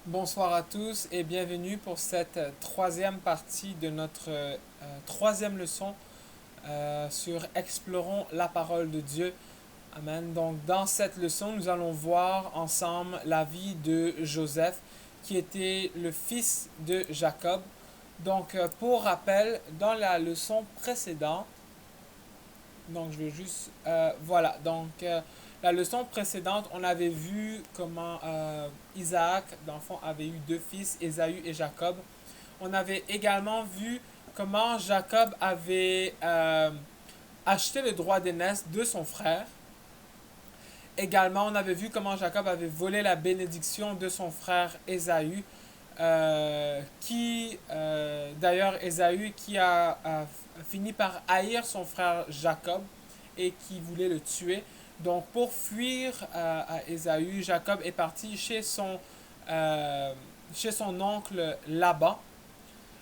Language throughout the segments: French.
Bonsoir à tous et bienvenue pour cette troisième partie de notre troisième leçon sur Explorons la parole de Dieu. Amen. Donc dans cette leçon, nous allons voir ensemble la vie de Joseph, qui était le fils de Jacob. Donc pour rappel, dans la leçon précédente, donc, je vais juste. Voilà. Donc, la leçon précédente, on avait vu comment Isaac, dans le fond, avait eu deux fils, Ésaü et Jacob. On avait également vu comment Jacob avait acheté le droit d'aînesse de son frère. Également, on avait vu comment Jacob avait volé la bénédiction de son frère Ésaü, d'ailleurs, Ésaü, a fini par haïr son frère Jacob et qui voulait le tuer. Donc, pour fuir à Ésaü, Jacob est parti chez son oncle Laban.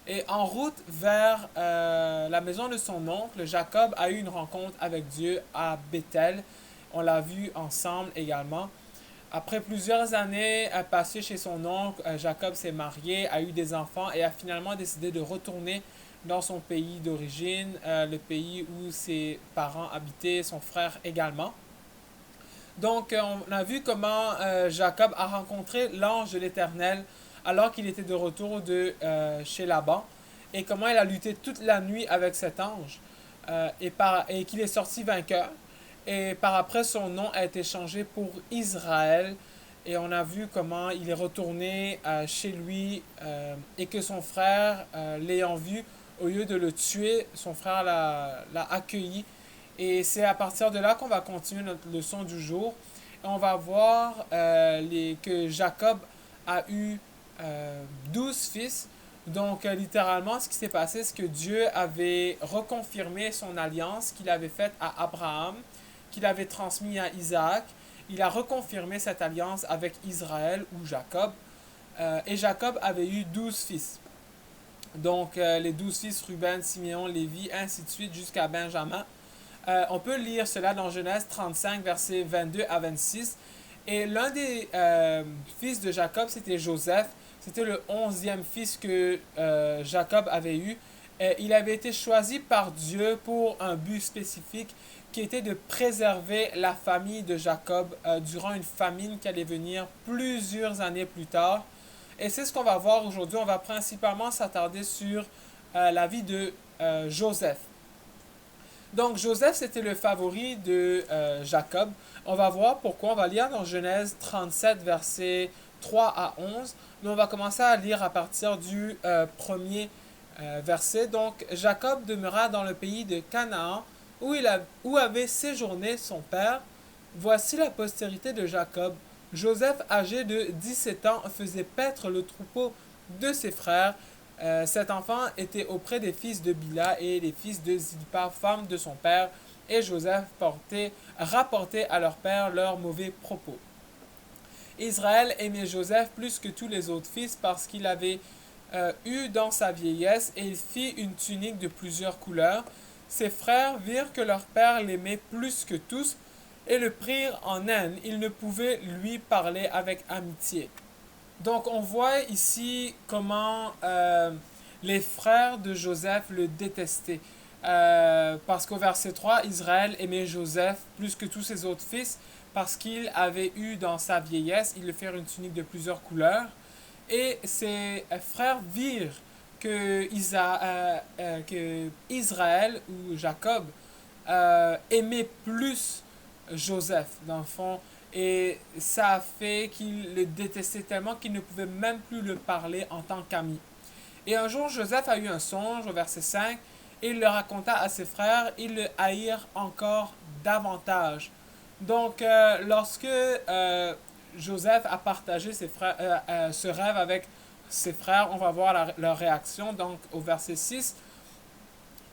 Et en route vers la maison de son oncle, Jacob a eu une rencontre avec Dieu à Bethel. On l'a vu ensemble également. Après plusieurs années passées chez son oncle, Jacob s'est marié, a eu des enfants et a finalement décidé de retourner dans son pays d'origine, le pays où ses parents habitaient, son frère également. Donc, on a vu comment Jacob a rencontré l'ange de l'Éternel alors qu'il était de retour chez Laban et comment il a lutté toute la nuit avec cet ange et qu'il est sorti vainqueur. Et par après, son nom a été changé pour Israël. Et on a vu comment il est retourné chez lui et que son frère, l'ayant vu, au lieu de le tuer, son frère l'a accueilli. Et c'est à partir de là qu'on va continuer notre leçon du jour. Et on va voir que Jacob a eu 12 fils. Donc, littéralement, ce qui s'est passé, c'est que Dieu avait reconfirmé son alliance qu'il avait faite à Abraham, qu'il avait transmis à Isaac. Il a reconfirmé cette alliance avec Israël ou Jacob. Et Jacob avait eu 12 fils. Donc, les 12 fils, Ruben, Siméon, Lévi, ainsi de suite, jusqu'à Benjamin. On peut lire cela dans Genèse 35, versets 22 à 26. Et l'un des fils de Jacob, c'était Joseph. C'était le 11e fils que Jacob avait eu. Il avait été choisi par Dieu pour un but spécifique qui était de préserver la famille de Jacob durant une famine qui allait venir plusieurs années plus tard. Et c'est ce qu'on va voir aujourd'hui. On va principalement s'attarder sur la vie de Joseph. Donc Joseph, c'était le favori de Jacob. On va voir pourquoi. On va lire dans Genèse 37, versets 3 à 11. Mais on va commencer à lire à partir du premier verset. Donc Jacob demeura dans le pays de Canaan où avait séjourné son père. Voici la postérité de Jacob. Joseph, âgé de 17 ans, faisait paître le troupeau de ses frères. Cet enfant était auprès des fils de Bila et des fils de Zilpa, femme de son père, et Joseph rapportait à leur père leurs mauvais propos. Israël aimait Joseph plus que tous les autres fils parce qu'il avait eu dans sa vieillesse et il fit une tunique de plusieurs couleurs. Ses frères virent que leur père l'aimait plus que tous et le prirent en haine. Ils ne pouvaient lui parler avec amitié. Donc on voit ici comment les frères de Joseph le détestaient. Parce qu'au verset 3, Israël aimait Joseph plus que tous ses autres fils parce qu'il avait eu dans sa vieillesse, il le fait une tunique de plusieurs couleurs. Et ses frères virent que Israël ou Jacob aimait plus Joseph, dans le fond. Et ça a fait qu'il le détestait tellement qu'il ne pouvait même plus le parler en tant qu'ami. Et un jour, Joseph a eu un songe au verset 5 et il le raconta à ses frères. Ils le haïrent encore davantage. Donc, lorsque Joseph a partagé ce rêve avec ses frères, on va voir leur réaction. Donc, au verset 6,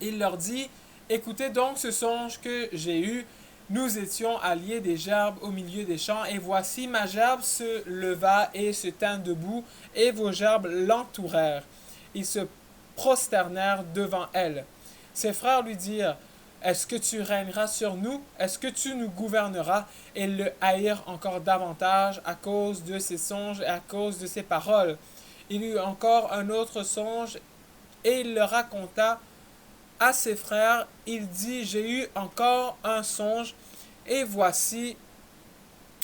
il leur dit: Écoutez donc ce songe que j'ai eu. Nous étions alliés des gerbes au milieu des champs, et voici ma gerbe se leva et se tint debout, et vos gerbes l'entourèrent. Ils se prosternèrent devant elle. Ses frères lui dirent: Est-ce que tu régneras sur nous? Est-ce que tu nous gouverneras? Et le haïr encore davantage à cause de ses songes et à cause de ses paroles. Il eut encore un autre songe et il le raconta à ses frères. Il dit, j'ai eu encore un songe et voici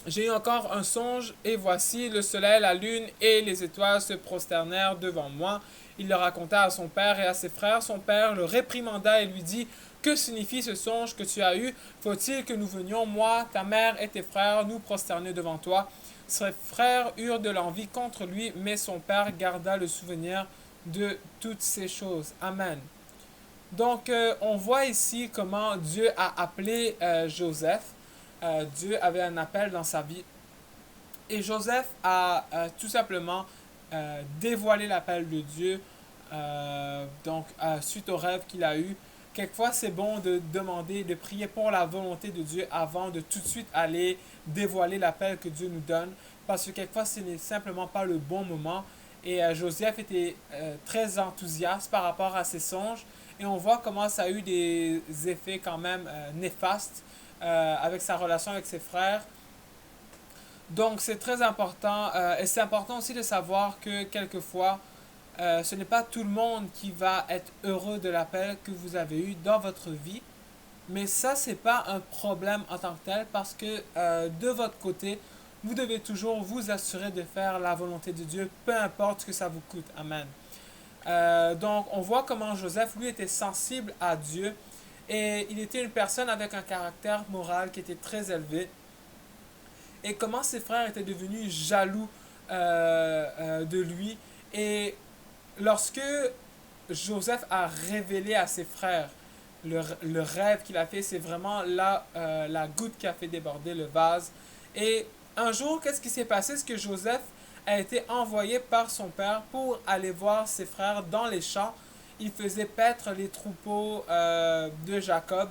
j'ai eu encore un songe, et voici le soleil, la lune et les étoiles se prosternèrent devant moi. Il le raconta à son père et à ses frères. Son père le réprimanda et lui dit, que signifie ce songe que tu as eu? Faut-il que nous venions, moi, ta mère et tes frères, nous prosterner devant toi? Ses frères eurent de l'envie contre lui, mais son père garda le souvenir de toutes ces choses. Amen. Donc, on voit ici comment Dieu a appelé Joseph. Dieu avait un appel dans sa vie. Et Joseph a tout simplement dévoilé l'appel de Dieu, suite au rêve qu'il a eu. Quelquefois, c'est bon de demander, de prier pour la volonté de Dieu avant de tout de suite aller dévoiler l'appel que Dieu nous donne. Parce que quelquefois, ce n'est simplement pas le bon moment. Et Joseph était très enthousiaste par rapport à ses songes. Et on voit comment ça a eu des effets quand même néfastes avec sa relation avec ses frères. Donc c'est très important et c'est important aussi de savoir que quelquefois ce n'est pas tout le monde qui va être heureux de l'appel que vous avez eu dans votre vie. Mais ça, c'est pas un problème en tant que tel parce que de votre côté, vous devez toujours vous assurer de faire la volonté de Dieu, peu importe ce que ça vous coûte. Amen. Donc, on voit comment Joseph, lui, était sensible à Dieu et il était une personne avec un caractère moral qui était très élevé. Et comment ses frères étaient devenus jaloux de lui. Et lorsque Joseph a révélé à ses frères le rêve qu'il a fait, c'est vraiment là la goutte qui a fait déborder le vase. Et un jour, qu'est-ce qui s'est passé? C'est que Joseph a été envoyé par son père pour aller voir ses frères dans les champs. Il faisait paître les troupeaux de Jacob.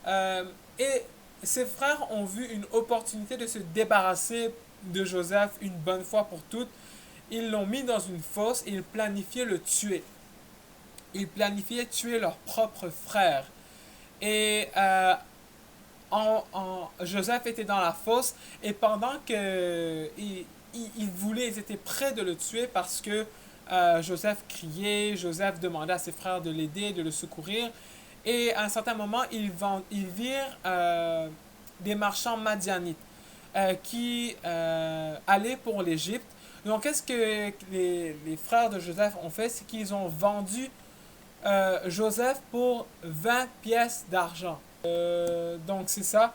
Et ses frères ont vu une opportunité de se débarrasser de Joseph une bonne fois pour toutes. Ils l'ont mis dans une fosse et ils planifiaient le tuer. Ils planifiaient tuer leur propre frère. Et Joseph était dans la fosse et pendant que ils étaient prêts de le tuer parce que Joseph criait, Joseph demandait à ses frères de l'aider, de le secourir. Et à un certain moment, ils virent des marchands madianites qui allaient pour l'Égypte. Donc, qu'est-ce que les frères de Joseph ont fait? C'est qu'ils ont vendu Joseph pour 20 pièces d'argent. Donc, c'est ça.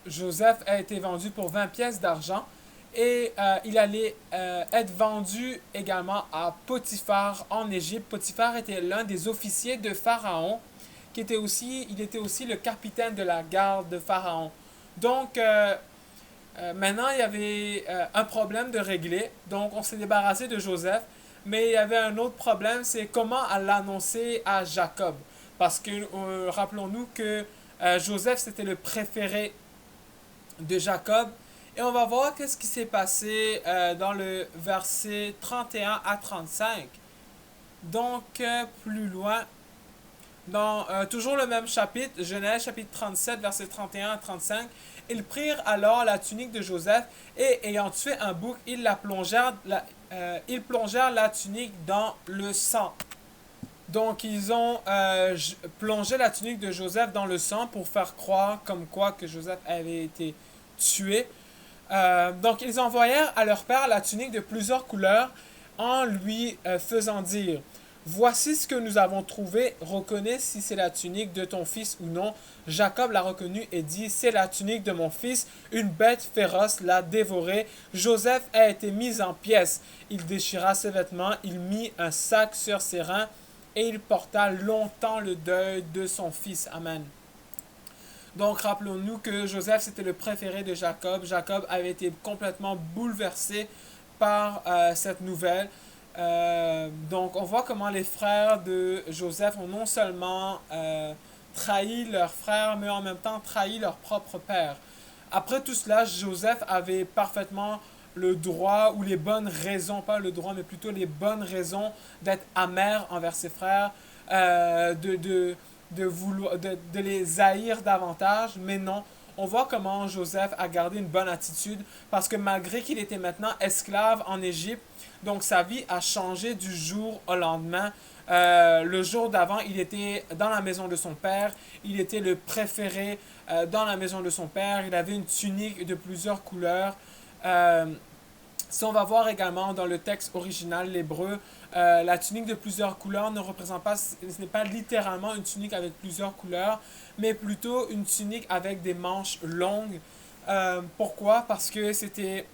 Joseph a été vendu pour 20 pièces d'argent. Et il allait être vendu également à Potiphar en Égypte. Potiphar était l'un des officiers de Pharaon, il était aussi le capitaine de la garde de Pharaon. Donc, maintenant, il y avait un problème de régler. Donc, on s'est débarrassé de Joseph. Mais il y avait un autre problème, c'est comment l'annoncer à Jacob. Parce que rappelons-nous que Joseph, c'était le préféré de Jacob. Et on va voir qu'est-ce qui s'est passé dans le verset 31 à 35. Donc, plus loin, dans toujours le même chapitre, Genèse chapitre 37, verset 31 à 35, ils prirent alors la tunique de Joseph et ayant tué un bouc, ils plongèrent la tunique dans le sang. Donc, ils ont plongé la tunique de Joseph dans le sang pour faire croire comme quoi que Joseph avait été tué. Donc, ils envoyèrent à leur père la tunique de plusieurs couleurs en lui faisant dire, voici ce que nous avons trouvé, reconnais si c'est la tunique de ton fils ou non. Jacob l'a reconnue et dit, c'est la tunique de mon fils, une bête féroce l'a dévoré. Joseph a été mis en pièces. Il déchira ses vêtements, il mit un sac sur ses reins et il porta longtemps le deuil de son fils. Amen. Donc, rappelons-nous que Joseph, c'était le préféré de Jacob. Jacob avait été complètement bouleversé par cette nouvelle. Donc, on voit comment les frères de Joseph ont non seulement trahi leur frère, mais en même temps trahi leur propre père. Après tout cela, Joseph avait parfaitement le droit ou les bonnes raisons, pas le droit, mais plutôt les bonnes raisons d'être amer envers ses frères, de les haïr davantage, mais non. On voit comment Joseph a gardé une bonne attitude parce que malgré qu'il était maintenant esclave en Égypte, donc sa vie a changé du jour au lendemain. Le jour d'avant, il était dans la maison de son père. Il était le préféré dans la maison de son père. Il avait une tunique de plusieurs couleurs. Euh, Si on va voir également dans le texte original, l'hébreu, la tunique de plusieurs couleurs ne représente pas, ce n'est pas littéralement une tunique avec plusieurs couleurs, mais plutôt une tunique avec des manches longues. Pourquoi? Parce que c'était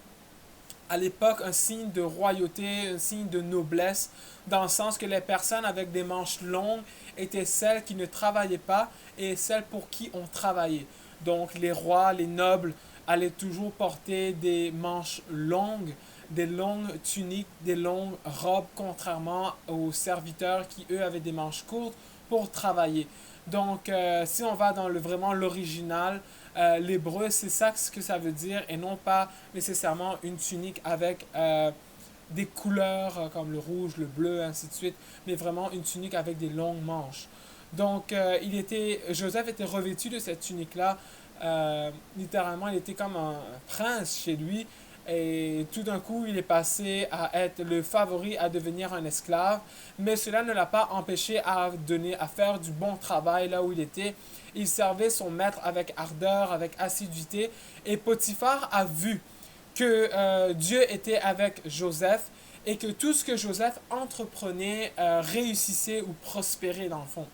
à l'époque un signe de royauté, un signe de noblesse, dans le sens que les personnes avec des manches longues étaient celles qui ne travaillaient pas et celles pour qui on travaillait. Donc les rois, les nobles allaient toujours porter des manches longues, des longues tuniques, des longues robes, contrairement aux serviteurs qui, eux, avaient des manches courtes pour travailler. Donc, si on va dans vraiment l'original, l'hébreu, c'est ça ce que ça veut dire et non pas nécessairement une tunique avec des couleurs comme le rouge, le bleu, ainsi de suite, mais vraiment une tunique avec des longues manches. Donc, Joseph était revêtu de cette tunique-là. Littéralement, il était comme un prince chez lui. Et tout d'un coup, il est passé à être le favori, à devenir un esclave. Mais cela ne l'a pas empêché à faire du bon travail là où il était. Il servait son maître avec ardeur, avec assiduité. Et Potiphar a vu que Dieu était avec Joseph et que tout ce que Joseph entreprenait réussissait ou prospérait dans le fond.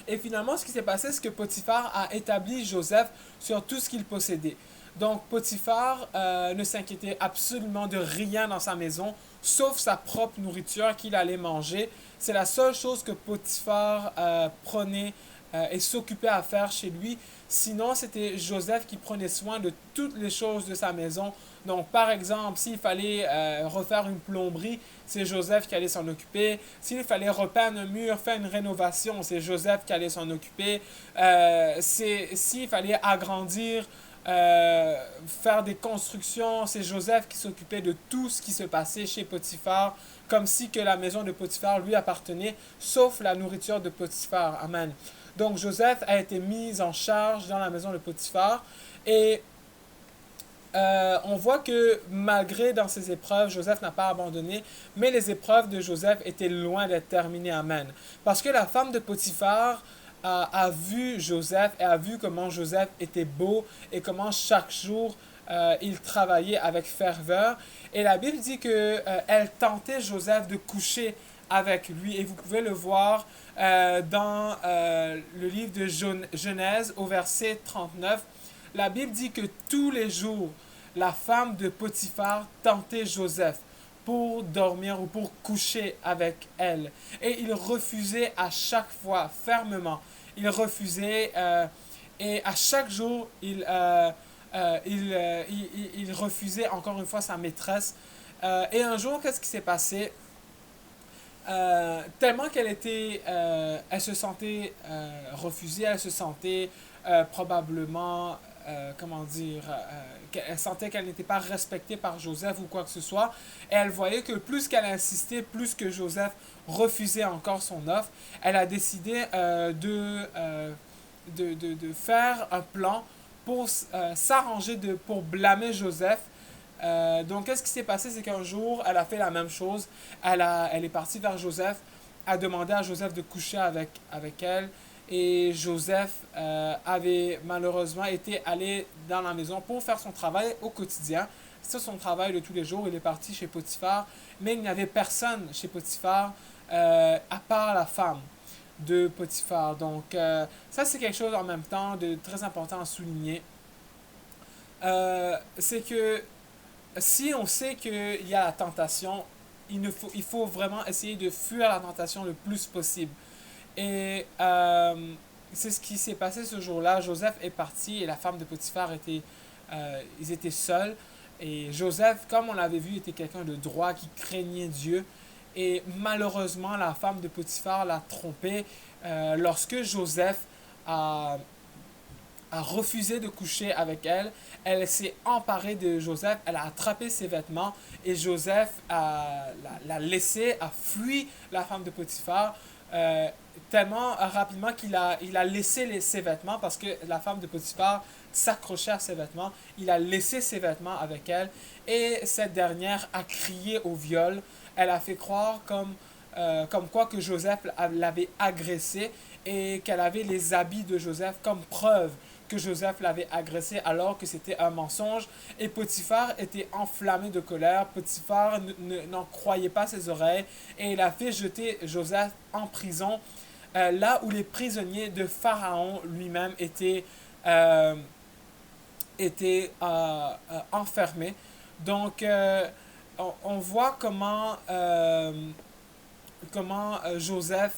Et finalement, ce qui s'est passé, c'est que Potiphar a établi Joseph sur tout ce qu'il possédait. Donc Potiphar ne s'inquiétait absolument de rien dans sa maison, sauf sa propre nourriture qu'il allait manger. C'est la seule chose que Potiphar prenait et s'occupait à faire chez lui. Sinon, c'était Joseph qui prenait soin de toutes les choses de sa maison. Donc, par exemple, s'il fallait refaire une plomberie, c'est Joseph qui allait s'en occuper. S'il fallait repeindre un mur, faire une rénovation, c'est Joseph qui allait s'en occuper. S'il fallait agrandir, faire des constructions, c'est Joseph qui s'occupait de tout ce qui se passait chez Potiphar, comme si que la maison de Potiphar lui appartenait, sauf la nourriture de Potiphar. Amen. Donc Joseph a été mis en charge dans la maison de Potiphar et on voit que malgré dans ses épreuves, Joseph n'a pas abandonné, mais les épreuves de Joseph étaient loin d'être terminées. Amen. Parce que la femme de Potiphar a vu Joseph et a vu comment Joseph était beau et comment chaque jour il travaillait avec ferveur. Et la Bible dit que elle tentait Joseph de coucher avec lui. Et vous pouvez le voir dans le livre de Genèse au verset 39. La Bible dit que tous les jours, la femme de Potiphar tentait Joseph pour dormir ou pour coucher avec elle. Et il refusait à chaque fois fermement. Il refusait et à chaque jour, il refusait encore une fois sa maîtresse. Et un jour, qu'est-ce qui s'est passé? Tellement elle se sentait refusée, elle se sentait probablement, comment dire, elle sentait qu'elle n'était pas respectée par Joseph ou quoi que ce soit. Et elle voyait que plus qu'elle insistait, plus que Joseph refusait encore son offre, elle a décidé de faire un plan pour s'arranger, pour blâmer Joseph. Donc, qu'est-ce qui s'est passé? C'est qu'un jour, elle a fait la même chose. Elle est partie vers Joseph, a demandé à Joseph de coucher avec elle. Et Joseph avait malheureusement été allé dans la maison pour faire son travail au quotidien. C'est son travail de tous les jours. Il est parti chez Potiphar, mais il n'y avait personne chez Potiphar à part la femme de Potiphar. Donc, ça, c'est quelque chose en même temps de très important à souligner. C'est que si on sait qu'il y a la tentation, il faut vraiment essayer de fuir la tentation le plus possible. Et c'est ce qui s'est passé ce jour-là. Joseph est parti et la femme de Potiphar ils étaient seuls. Et Joseph, comme on l'avait vu, était quelqu'un de droit qui craignait Dieu. Et malheureusement, la femme de Potiphar l'a trompé lorsque Joseph a refusé de coucher avec elle. Elle s'est emparée de Joseph, elle a attrapé ses vêtements et Joseph l'a laissé, a fui la femme de Potiphar euh, tellement rapidement il a laissé ses vêtements parce que la femme de Potiphar s'accrochait à ses vêtements. Il a laissé ses vêtements avec elle et cette dernière a crié au viol. Elle a fait croire comme quoi que Joseph l'avait agressée et qu'elle avait les habits de Joseph comme preuve que Joseph l'avait agressé alors que c'était un mensonge. Et Potiphar était enflammé de colère. Potiphar n'en croyait pas ses oreilles et il a fait jeter Joseph en prison, là où les prisonniers de Pharaon lui-même euh, étaient enfermés. Donc, on voit comment Joseph,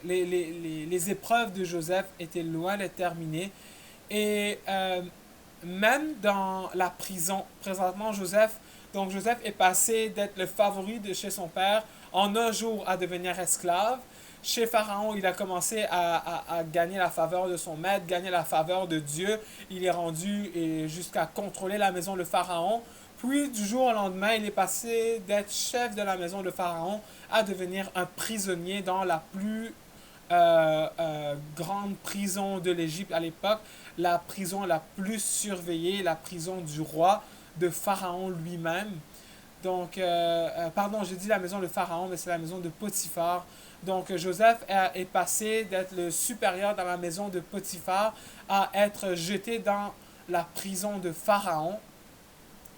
les épreuves de Joseph étaient loin d'être terminées. Et même dans la prison, présentement, Joseph est passé d'être le favori de chez son père en un jour à devenir esclave. Chez Pharaon, il a commencé à gagner la faveur de son maître, gagner la faveur de Dieu. Il est rendu jusqu'à contrôler la maison de Pharaon. Puis, du jour au lendemain, il est passé d'être chef de la maison de Pharaon à devenir un prisonnier dans la plus grande prison de l'Égypte à l'époque, la prison la plus surveillée, la prison du roi, de Pharaon lui-même. Donc, pardon, j'ai dit la maison de Pharaon, mais c'est la maison de Potiphar. Donc, Joseph est passé d'être le supérieur dans la maison de Potiphar à être jeté dans la prison de Pharaon.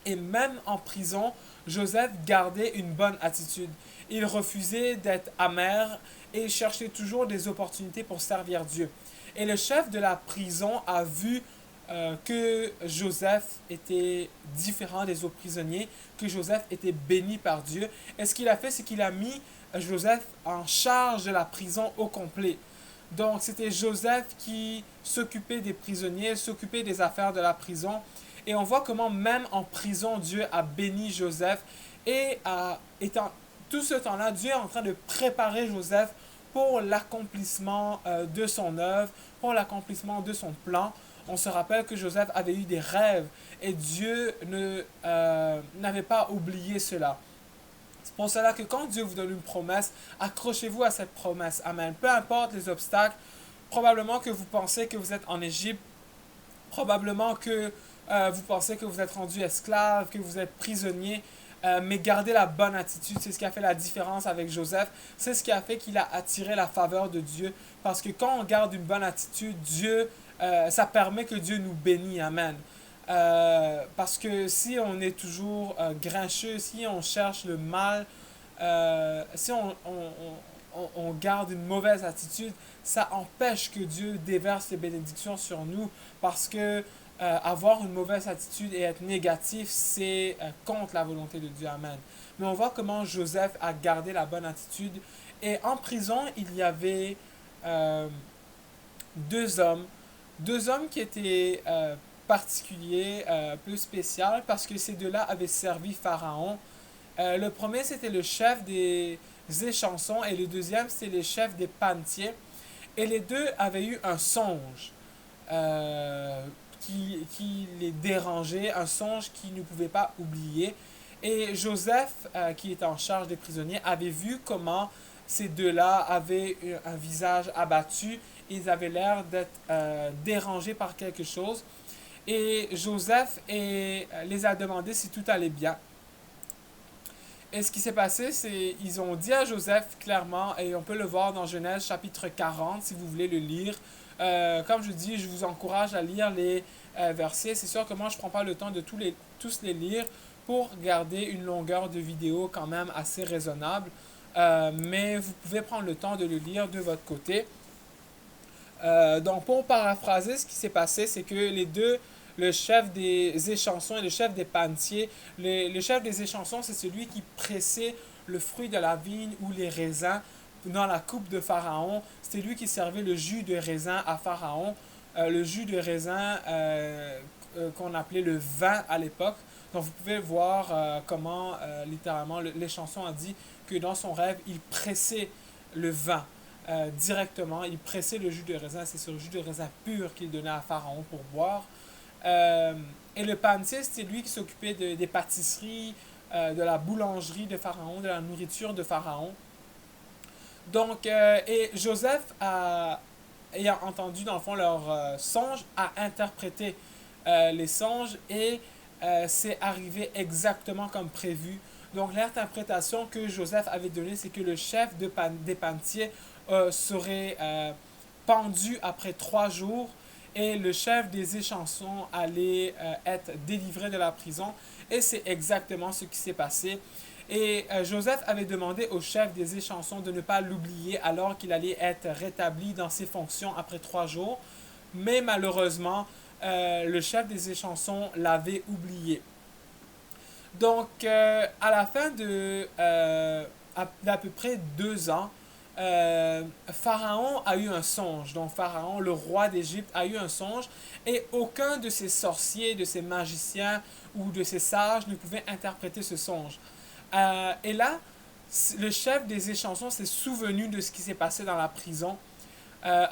Et même en prison, Joseph gardait une bonne attitude. Il refusait d'être amer et il cherchait toujours des opportunités pour servir Dieu. Et le chef de la prison a vu que Joseph était différent des autres prisonniers, que Joseph était béni par Dieu. Et ce qu'il a fait, c'est qu'il a mis Joseph en charge de la prison au complet. Donc c'était Joseph qui s'occupait des prisonniers, s'occupait des affaires de la prison. Et on voit comment même en prison, Dieu a béni Joseph. Et étant tout ce temps-là, Dieu est en train de préparer Joseph pour l'accomplissement de son œuvre, pour l'accomplissement de son plan. On se rappelle que Joseph avait eu des rêves et Dieu n'avait pas oublié cela. C'est pour cela que quand Dieu vous donne une promesse, accrochez-vous à cette promesse. Amen. Peu importe les obstacles, probablement que vous pensez que vous êtes en Égypte, probablement que vous pensez que vous êtes rendu esclave, que vous êtes prisonnier, mais gardez la bonne attitude. C'est ce qui a fait la différence avec Joseph. C'est ce qui a fait qu'il a attiré la faveur de Dieu. Parce que quand on garde une bonne attitude, ça permet que Dieu nous bénisse. Amen. Parce que si on est toujours grincheux, si on cherche le mal, si on garde une mauvaise attitude, ça empêche que Dieu déverse ses bénédictions sur nous parce que avoir une mauvaise attitude et être négatif, c'est contre la volonté de Dieu. Amen. Mais on voit comment Joseph a gardé la bonne attitude. Et en prison, il y avait euh, deux hommes. Deux hommes qui étaient particuliers, plus spéciaux, parce que ces deux-là avaient servi Pharaon. Le premier, c'était le chef des échansons et le deuxième, c'était le chef des panetiers. Et les deux avaient eu un songe euh, qui les dérangeait, un songe qu'ils ne pouvaient pas oublier. Et Joseph, qui était en charge des prisonniers, avait vu comment ces deux-là avaient un visage abattu. Ils avaient l'air d'être dérangés par quelque chose. Et Joseph les a demandé si tout allait bien. Et ce qui s'est passé, c'est ils ont dit à Joseph clairement, et on peut le voir dans Genèse chapitre 40 si vous voulez le lire. Comme je dis, je vous encourage à lire les versets. C'est sûr que moi, je ne prends pas le temps de tous les lire pour garder une longueur de vidéo quand même assez raisonnable. Mais vous pouvez prendre le temps de le lire de votre côté. Donc, pour paraphraser, ce qui s'est passé, c'est que les deux, le chef des échansons et le chef des panetiers, le chef des échansons, c'est celui qui pressait le fruit de la vigne ou les raisins dans la coupe de Pharaon. C'était lui qui servait le jus de raisin à Pharaon, le jus de raisin qu'on appelait le vin à l'époque. Donc, vous pouvez voir comment, littéralement, l'échanson a dit que dans son rêve, il pressait le vin directement. Il pressait le jus de raisin. C'est ce jus de raisin pur qu'il donnait à Pharaon pour boire. Et le panetier, c'était lui qui s'occupait des pâtisseries, de la boulangerie de Pharaon, de la nourriture de Pharaon. Donc, et Joseph, ayant entendu dans le fond leur songe, a interprété les songes et c'est arrivé exactement comme prévu. Donc, l'interprétation que Joseph avait donnée, c'est que le chef des panetiers serait pendu après 3 jours et le chef des échansons allait être délivré de la prison. Et c'est exactement ce qui s'est passé. Et Joseph avait demandé au chef des échansons de ne pas l'oublier alors qu'il allait être rétabli dans ses fonctions après 3 jours. Mais malheureusement, le chef des échansons l'avait oublié. Donc, à la fin d'à peu près 2 ans, Pharaon a eu un songe. Donc, Pharaon, le roi d'Égypte, a eu un songe et aucun de ses sorciers, de ses magiciens ou de ses sages ne pouvait interpréter ce songe. Et là, le chef des échansons s'est souvenu de ce qui s'est passé dans la prison.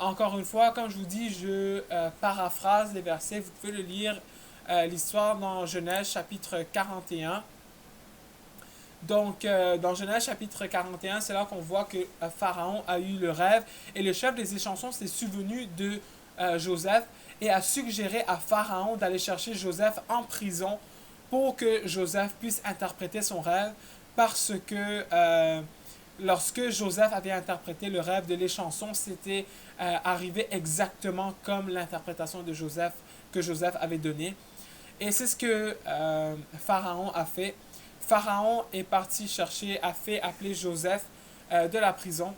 Encore une fois, comme je vous dis, je paraphrase les versets. Vous pouvez le lire, l'histoire dans Genèse chapitre 41. Donc, dans Genèse chapitre 41, c'est là qu'on voit que Pharaon a eu le rêve et le chef des échansons s'est souvenu de Joseph et a suggéré à Pharaon d'aller chercher Joseph en prison pour que Joseph puisse interpréter son rêve parce que lorsque Joseph avait interprété le rêve de l'échanson, c'était arrivé exactement comme l'interprétation de Joseph que Joseph avait donnée. Et c'est ce que Pharaon a fait. Pharaon est parti chercher, a fait appeler Joseph de la prison.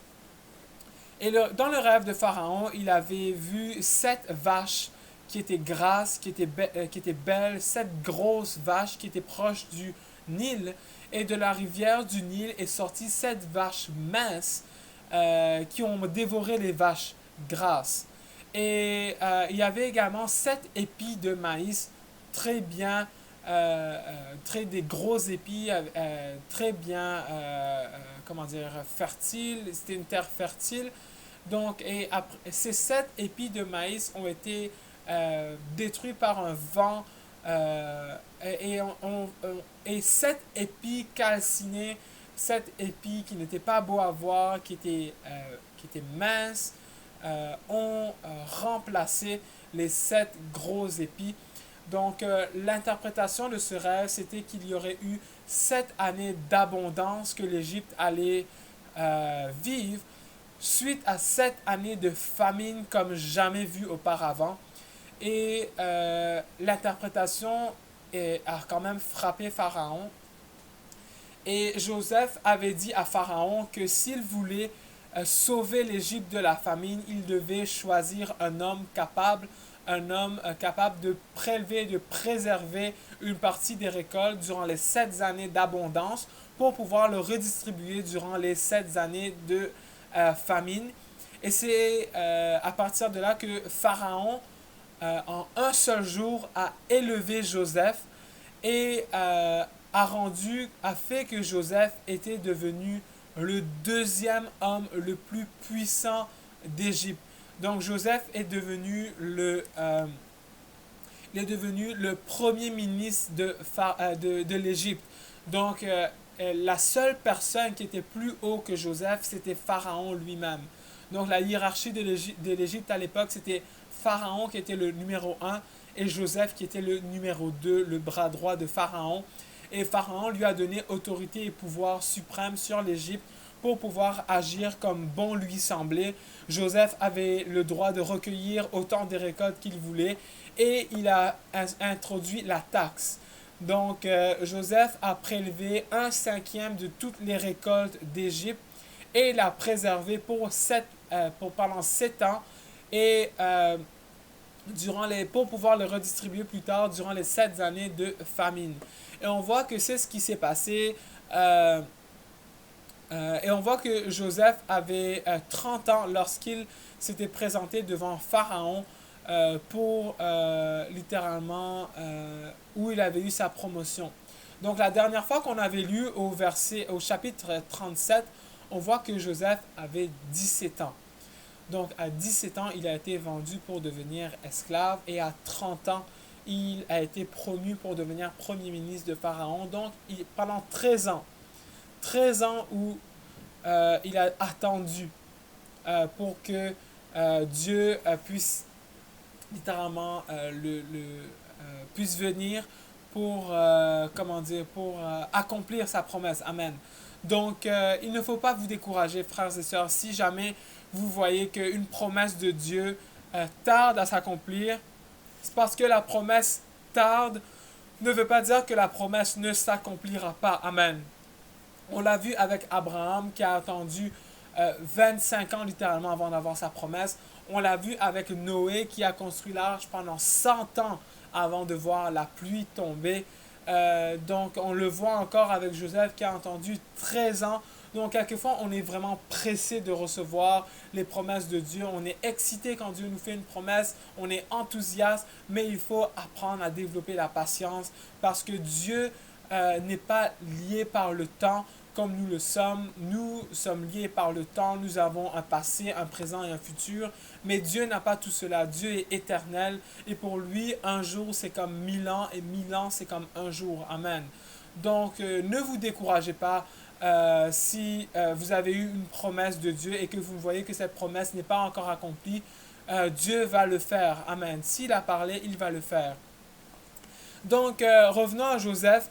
Et dans le rêve de Pharaon, il avait vu 7 vaches qui étaient grasses, qui étaient belles, 7 grosses vaches qui étaient proches du Nil. Et de la rivière du Nil est sorti 7 vaches minces qui ont dévoré les vaches grasses. Et il y avait également 7 épis de maïs très bien, des gros épis, très bien, comment dire, fertiles. C'était une terre fertile. Donc, et après, ces 7 épis de maïs ont été détruits par un vent et 7 épis calcinés, 7 épis qui n'étaient pas beaux à voir, qui étaient minces, ont remplacé les 7 gros épis. Donc, l'interprétation de ce rêve, c'était qu'il y aurait eu 7 années d'abondance que l'Égypte allait vivre suite à 7 années de famine comme jamais vu auparavant. Et l'interprétation a quand même frappé Pharaon. Et Joseph avait dit à Pharaon que s'il voulait sauver l'Égypte de la famine, il devait choisir un homme capable de prélever, de préserver une partie des récoltes durant les 7 années d'abondance pour pouvoir le redistribuer durant les 7 années de famine. Et c'est à partir de là que Pharaon, en un seul jour, a élevé Joseph et a fait que Joseph était devenu le deuxième homme le plus puissant d'Égypte. Donc Joseph est devenu le premier ministre de l'Égypte. Donc la seule personne qui était plus haut que Joseph, c'était Pharaon lui-même. Donc la hiérarchie de l'Égypte à l'époque, c'était Pharaon qui était le numéro un et Joseph qui était le numéro 2, le bras droit de Pharaon. Et Pharaon lui a donné autorité et pouvoir suprême sur l'Égypte pour pouvoir agir comme bon lui semblait. Joseph avait le droit de recueillir autant de récoltes qu'il voulait et il a introduit la taxe. Donc Joseph a prélevé 1/5 de toutes les récoltes d'Égypte et l'a préservé pendant 7 ans et pour pouvoir le redistribuer plus tard durant les 7 années de famine. Et on voit que c'est ce qui s'est passé. Et on voit que Joseph avait 30 ans lorsqu'il s'était présenté devant Pharaon pour littéralement où il avait eu sa promotion. Donc la dernière fois qu'on avait lu au chapitre 37, on voit que Joseph avait 17 ans. Donc à 17 ans, il a été vendu pour devenir esclave et à 30 ans, il a été promu pour devenir premier ministre de Pharaon. Donc pendant 13 ans où il a attendu pour que Dieu puisse littéralement puisse venir pour, comment dire, pour accomplir sa promesse. Amen. Donc, il ne faut pas vous décourager, frères et sœurs, si jamais vous voyez qu'une promesse de Dieu tarde à s'accomplir. C'est parce que la promesse tarde ne veut pas dire que la promesse ne s'accomplira pas. Amen. On l'a vu avec Abraham qui a attendu 25 ans littéralement avant d'avoir sa promesse. On l'a vu avec Noé qui a construit l'arche pendant 100 ans avant de voir la pluie tomber. Donc on le voit encore avec Joseph qui a attendu 13 ans. Donc quelquefois on est vraiment pressé de recevoir les promesses de Dieu. On est excité quand Dieu nous fait une promesse. On est enthousiaste. Mais il faut apprendre à développer la patience parce que Dieu n'est pas lié par le temps comme nous le sommes. Nous sommes liés par le temps. Nous avons un passé, un présent et un futur. Mais Dieu n'a pas tout cela. Dieu est éternel. Et pour lui, un jour, c'est comme 1000 ans. Et 1000 ans, c'est comme un jour. Amen. Donc, ne vous découragez pas si vous avez eu une promesse de Dieu et que vous voyez que cette promesse n'est pas encore accomplie. Dieu va le faire. Amen. S'il a parlé, il va le faire. Donc, revenons à Joseph.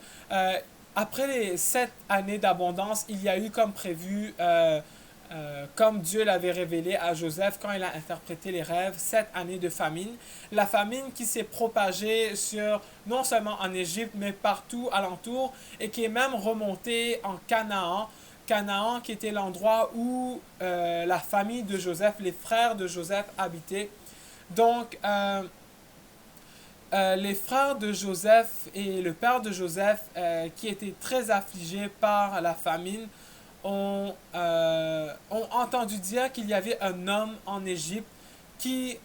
Après les 7 années d'abondance, il y a eu comme prévu, comme Dieu l'avait révélé à Joseph quand il a interprété les rêves, 7 années de famine. La famine qui s'est propagée sur, non seulement en Égypte, mais partout alentour, et qui est même remontée en Canaan. Canaan qui était l'endroit où la famille de Joseph, les frères de Joseph habitaient. Donc, les frères de Joseph et le père de Joseph, qui étaient très affligés par la famine, ont entendu dire qu'il y avait un homme en Égypte qui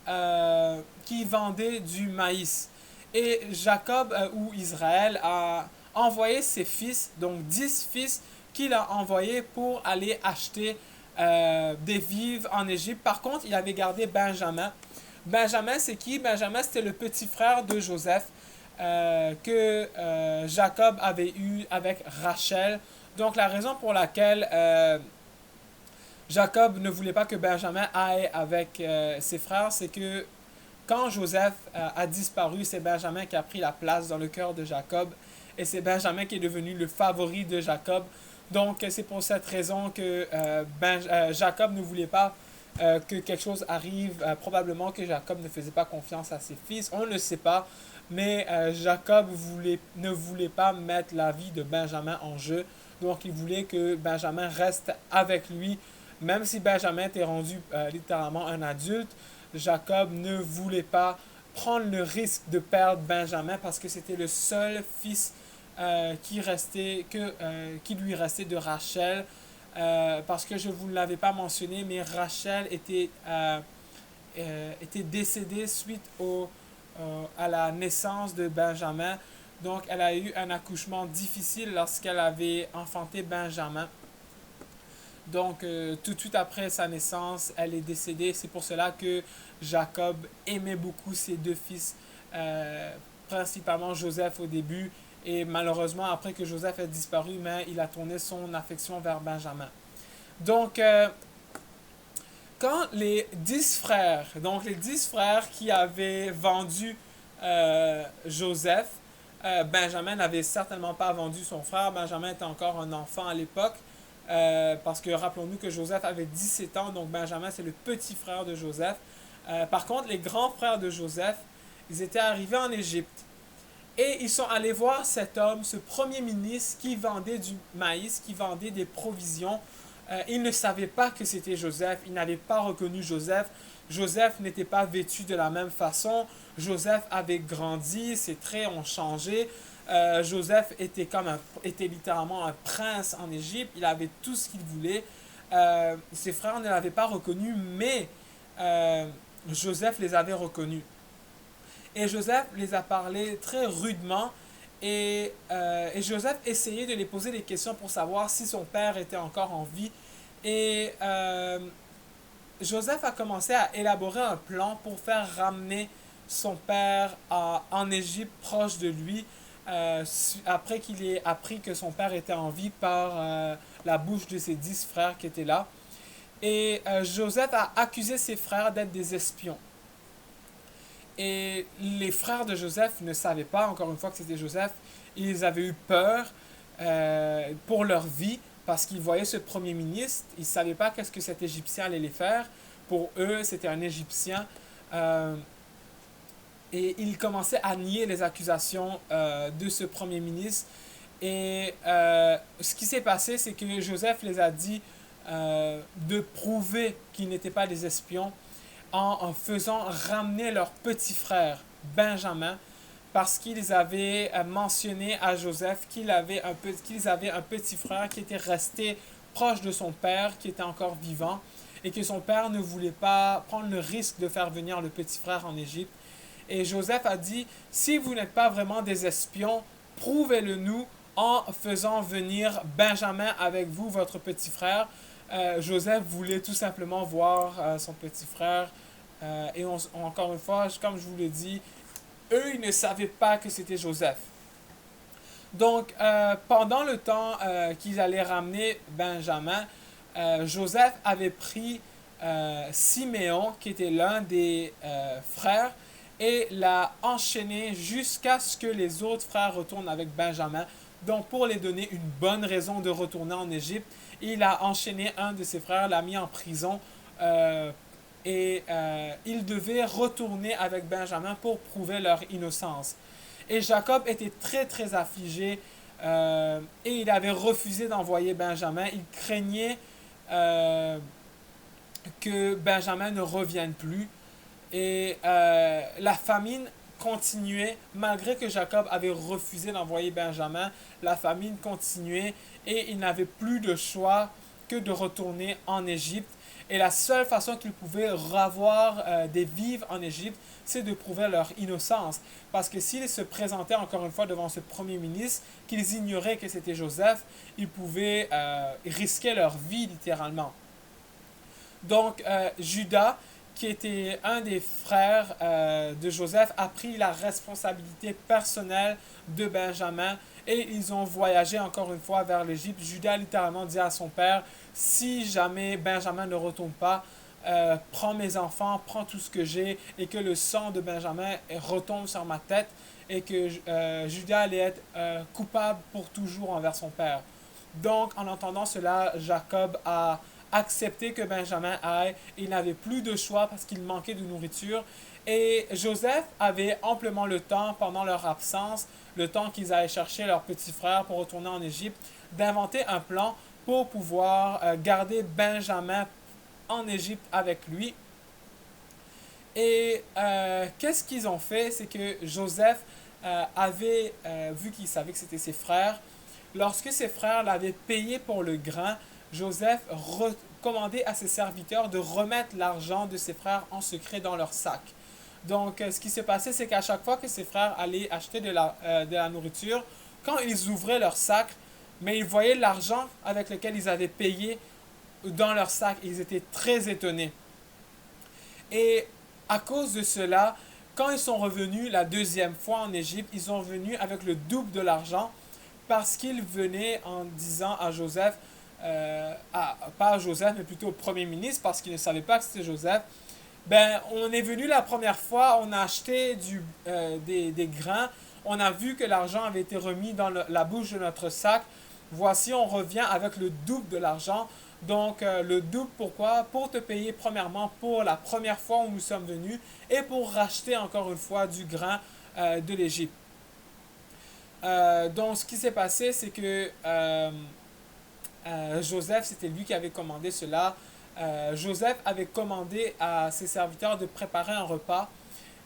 vendait du maïs. Et Jacob ou Israël a envoyé ses fils, donc 10 fils, qu'il a envoyés pour aller acheter des vivres en Égypte. Par contre, il avait gardé Benjamin. Benjamin, c'est qui? Benjamin, c'était le petit frère de Joseph que Jacob avait eu avec Rachel. Donc, la raison pour laquelle Jacob ne voulait pas que Benjamin aille avec ses frères, c'est que quand Joseph a disparu, c'est Benjamin qui a pris la place dans le cœur de Jacob. Et c'est Benjamin qui est devenu le favori de Jacob. Donc, c'est pour cette raison que Jacob ne voulait pas que quelque chose arrive. Probablement que Jacob ne faisait pas confiance à ses fils. On ne le sait pas. Mais Jacob ne voulait pas mettre la vie de Benjamin en jeu. Donc, il voulait que Benjamin reste avec lui. Même si Benjamin était rendu littéralement un adulte, Jacob ne voulait pas prendre le risque de perdre Benjamin parce que c'était le seul fils qui lui restait de Rachel. Parce que je ne vous l'avais pas mentionné, mais Rachel était décédée suite à la naissance de Benjamin. Donc, elle a eu un accouchement difficile lorsqu'elle avait enfanté Benjamin. Donc, tout de suite après sa naissance, elle est décédée. C'est pour cela que Jacob aimait beaucoup ses deux fils, principalement Joseph au début. Et malheureusement, après que Joseph ait disparu, mais il a tourné son affection vers Benjamin. Donc, quand les 10 frères qui avaient vendu Joseph, Benjamin n'avait certainement pas vendu son frère. Benjamin était encore un enfant à l'époque. Parce que rappelons-nous que Joseph avait 17 ans, donc Benjamin c'est le petit frère de Joseph. Par contre, les grands frères de Joseph, ils étaient arrivés en Égypte. Et ils sont allés voir cet homme, ce premier ministre qui vendait du maïs, qui vendait des provisions. Ils ne savaient pas que c'était Joseph, ils n'avaient pas reconnu Joseph. Joseph n'était pas vêtu de la même façon. Joseph avait grandi, ses traits ont changé. Joseph était littéralement un prince en Égypte. Il avait tout ce qu'il voulait. Ses frères ne l'avaient pas reconnu, mais Joseph les avait reconnus. Et Joseph les a parlé très rudement. Et Joseph essayait de les poser des questions pour savoir si son père était encore en vie. Et Joseph a commencé à élaborer un plan pour faire ramener son père en Égypte proche de lui. après qu'il ait appris que son père était en vie par la bouche de ses 10 frères qui étaient là. Et Joseph a accusé ses frères d'être des espions. Et les frères de Joseph ne savaient pas, encore une fois, que c'était Joseph. Ils avaient eu peur pour leur vie parce qu'ils voyaient ce premier ministre. Ils ne savaient pas qu'est-ce que cet Égyptien allait les faire. Pour eux, c'était un Égyptien. Euh, et ils commençaient à nier les accusations de ce premier ministre. Et ce qui s'est passé, c'est que Joseph les a dit de prouver qu'ils n'étaient pas des espions en faisant ramener leur petit frère Benjamin parce qu'ils avaient mentionné à Joseph qu'ils avaient un petit frère qui était resté proche de son père, qui était encore vivant, et que son père ne voulait pas prendre le risque de faire venir le petit frère en Égypte. Et Joseph a dit, si vous n'êtes pas vraiment des espions, prouvez-le nous en faisant venir Benjamin avec vous, votre petit frère. Joseph voulait tout simplement voir son petit frère. Et encore une fois, comme je vous l'ai dit, eux, ils ne savaient pas que c'était Joseph. Donc, pendant le temps qu'ils allaient ramener Benjamin, Joseph avait pris Siméon, qui était l'un des frères, et l'a enchaîné jusqu'à ce que les autres frères retournent avec Benjamin. Donc, pour les donner une bonne raison de retourner en Égypte, il a enchaîné un de ses frères, l'a mis en prison, et ils devaient retourner avec Benjamin pour prouver leur innocence. Et Jacob était très très affligé et il avait refusé d'envoyer Benjamin. Il craignait que Benjamin ne revienne plus. Et la famine continuait, malgré que Jacob avait refusé d'envoyer Benjamin, la famine continuait et il n'avait plus de choix que de retourner en Égypte. Et la seule façon qu'ils pouvaient avoir des vivres en Égypte, c'est de prouver leur innocence. Parce que s'ils se présentaient encore une fois devant ce premier ministre, qu'ils ignoraient que c'était Joseph, ils pouvaient risquer leur vie littéralement. Donc, Judas, qui était un des frères de Joseph, a pris la responsabilité personnelle de Benjamin et ils ont voyagé encore une fois vers l'Égypte. Judas littéralement dit à son père, si jamais Benjamin ne retourne pas, prends mes enfants, prends tout ce que j'ai et que le sang de Benjamin retombe sur ma tête et que Judas allait être coupable pour toujours envers son père. Donc, en entendant cela, Jacob a accepté que Benjamin aille. Il n'avait plus de choix parce qu'il manquait de nourriture. Et Joseph avait amplement le temps, pendant leur absence, le temps qu'ils allaient chercher leur petit frère pour retourner en Égypte, d'inventer un plan pour pouvoir garder Benjamin en Égypte avec lui. Et qu'est-ce qu'ils ont fait? C'est que Joseph avait, vu qu'il savait que c'était ses frères, lorsque ses frères l'avaient payé pour le grain, Joseph recommandait à ses serviteurs de remettre l'argent de ses frères en secret dans leur sac. Donc, ce qui s'est passé, c'est qu'à chaque fois que ses frères allaient acheter de la nourriture, quand ils ouvraient leur sac, mais ils voyaient l'argent avec lequel ils avaient payé dans leur sac. Ils étaient très étonnés. Et à cause de cela, quand ils sont revenus la deuxième fois en Égypte, ils sont venus avec le double de l'argent parce qu'ils venaient en disant à Joseph, pas à Joseph, mais plutôt au premier ministre, parce qu'ils ne savaient pas que c'était Joseph, ben, on est venu la première fois, on a acheté des grains, on a vu que l'argent avait été remis dans la bouche de notre sac. Voici, on revient avec le double de l'argent. Donc, le double, pourquoi? Pour te payer premièrement pour la première fois où nous sommes venus et pour racheter encore une fois du grain de l'Égypte. Donc, ce qui s'est passé, c'est que Joseph, c'était lui qui avait commandé cela. Joseph avait commandé à ses serviteurs de préparer un repas.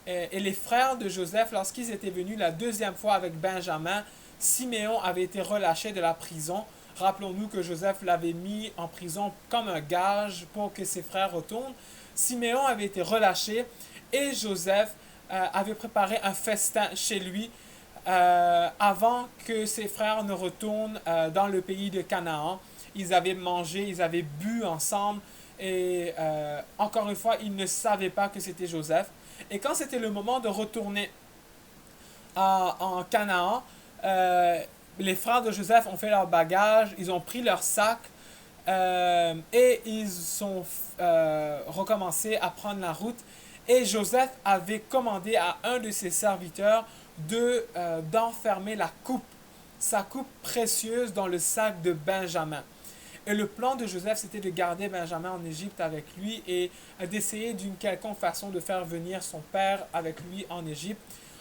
Et les frères de Joseph, lorsqu'ils étaient venus la deuxième fois avec Benjamin, Siméon avait été relâché de la prison. Rappelons-nous que Joseph l'avait mis en prison comme un gage pour que ses frères retournent. Siméon avait été relâché et Joseph avait préparé un festin chez lui avant que ses frères ne retournent dans le pays de Canaan. Ils avaient mangé, ils avaient bu ensemble et encore une fois, ils ne savaient pas que c'était Joseph. Et quand c'était le moment de retourner en Canaan, euh, les frères de Joseph ont fait leur bagage, ils ont pris leur sac et ils ont recommencé à prendre la route. Et Joseph avait commandé à un de ses serviteurs d'enfermer la coupe, sa coupe précieuse dans le sac de Benjamin. Et le plan de Joseph, c'était de garder Benjamin en Égypte avec lui et d'essayer d'une quelconque façon de faire venir son père avec lui en Égypte.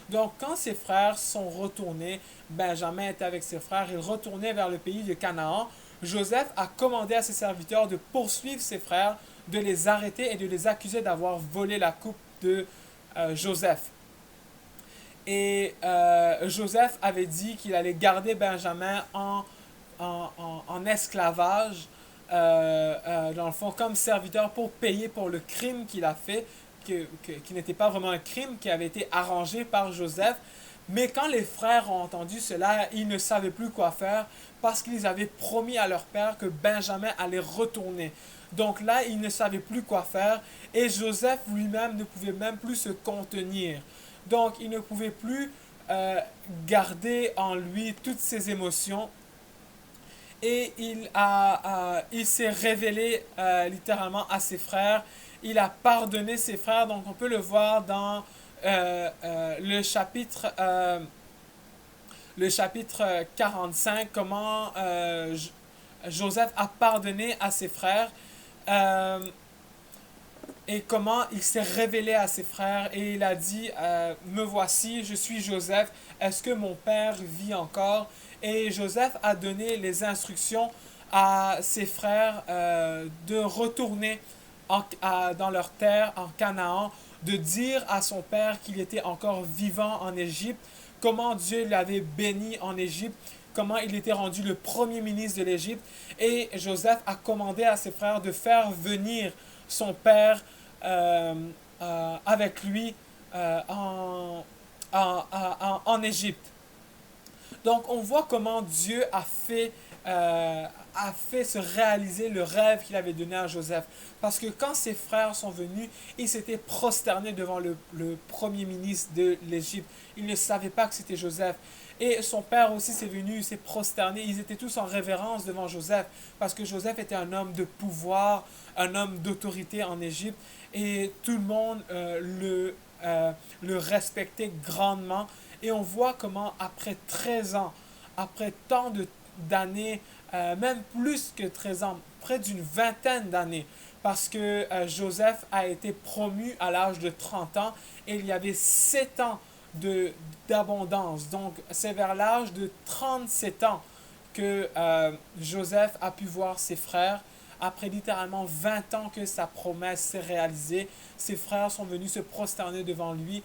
Donc, quand ses frères sont retournés, Benjamin était avec ses frères, ils retournaient vers le pays de Canaan. Joseph a commandé à ses serviteurs de poursuivre ses frères, de les arrêter et de les accuser d'avoir volé la coupe de Joseph. Et Joseph avait dit qu'il allait garder Benjamin en esclavage, dans le fond, comme serviteur pour payer pour le crime qu'il a fait, qui n'était pas vraiment un crime, qui avait été arrangé par Joseph. Mais quand les frères ont entendu cela, ils ne savaient plus quoi faire parce qu'ils avaient promis à leur père que Benjamin allait retourner. Donc là, ils ne savaient plus quoi faire et Joseph lui-même ne pouvait même plus se contenir. Donc, il ne pouvait plus garder en lui toutes ses émotions et il s'est révélé littéralement à ses frères. Il a pardonné ses frères. Donc on peut le voir dans le chapitre 45, comment Joseph a pardonné à ses frères. Et comment il s'est révélé à ses frères et il a dit me voici, je suis Joseph, est-ce que mon père vit encore? Et Joseph a donné les instructions à ses frères de retourner dans leur terre, en Canaan, de dire à son père qu'il était encore vivant en Égypte, comment Dieu l'avait béni en Égypte, comment il était rendu le premier ministre de l'Égypte. Et Joseph a commandé à ses frères de faire venir son père avec lui en Égypte. Donc on voit comment Dieu a fait se réaliser le rêve qu'il avait donné à Joseph. Parce que quand ses frères sont venus, ils s'étaient prosternés devant le premier ministre de l'Égypte. Ils ne savaient pas que c'était Joseph. Et son père aussi s'est venu, il s'est prosterné. Ils étaient tous en révérence devant Joseph. Parce que Joseph était un homme de pouvoir, un homme d'autorité en Égypte. Et tout le monde le respectait grandement. Et on voit comment après 13 ans, après tant d'années, même plus que 13 ans, près d'une vingtaine d'années, parce que Joseph a été promu à l'âge de 30 ans et il y avait 7 ans d'abondance. Donc c'est vers l'âge de 37 ans que Joseph a pu voir ses frères. Après littéralement 20 ans que sa promesse s'est réalisée, ses frères sont venus se prosterner devant lui.